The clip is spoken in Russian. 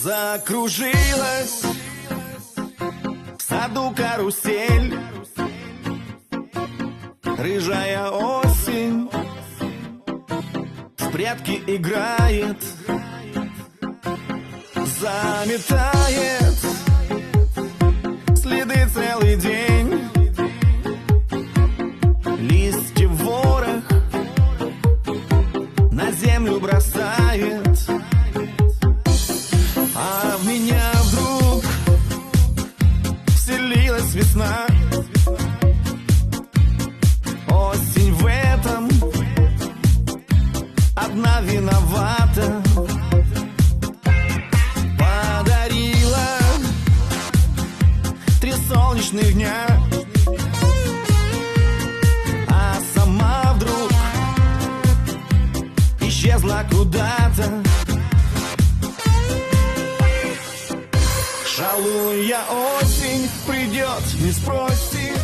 Закружилась в саду карусель, рыжая осень в прятки играет, заметает следы целый день, листья ворох на землю бросает. А в меня вдруг вселилась весна. Осень в этом одна виновата. Подарила 3 солнечных дня, а сама вдруг исчезла куда-то. Шалунья осень придет, не спросит,